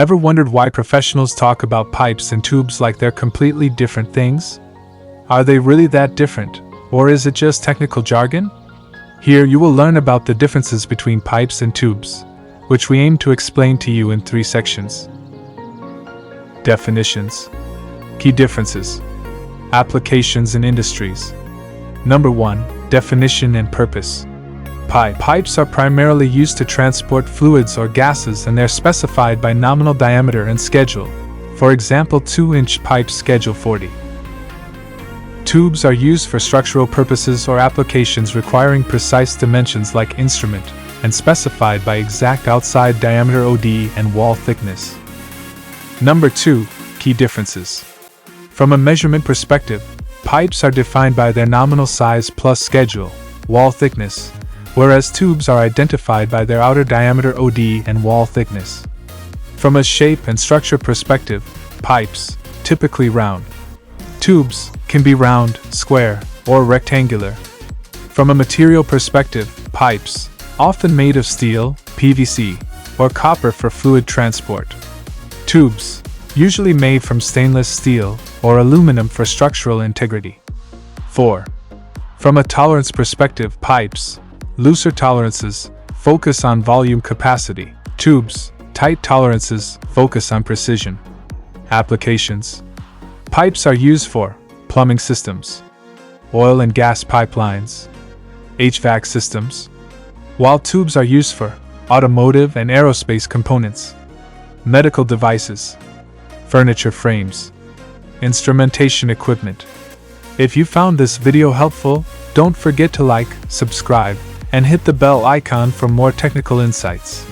Ever wondered why professionals talk about pipes and tubes like they're completely different things? Are they really that different, or is it just technical jargon? Here you will learn about the differences between pipes and tubes, which we aim to explain to you in 3 sections. Definitions. Key differences. Applications and industries. Number 1. Definition and purpose. Pipes are primarily used to transport fluids or gases, and they're specified by nominal diameter and schedule. For example, 2-inch pipe Schedule 40. Tubes are used for structural purposes or applications requiring precise dimensions like instrument, and specified by exact outside diameter OD and wall thickness. Number 2. Key differences. From a measurement perspective, pipes are defined by their nominal size plus schedule, wall thickness, whereas tubes are identified by their outer diameter OD and wall thickness. From a shape and structure perspective, pipes, typically round. Tubes can be round, square, or rectangular. From a material perspective, pipes, often made of steel, PVC, or copper for fluid transport. Tubes, usually made from stainless steel or aluminum for structural integrity. 4. From a tolerance perspective, pipes, looser tolerances, focus on volume capacity. Tubes, tight tolerances, focus on precision. Applications. Pipes are used for plumbing systems, oil and gas pipelines, HVAC systems, while tubes are used for automotive and aerospace components, medical devices, furniture frames, instrumentation equipment. If you found this video helpful, don't forget to like, subscribe, and hit the bell icon for more technical insights.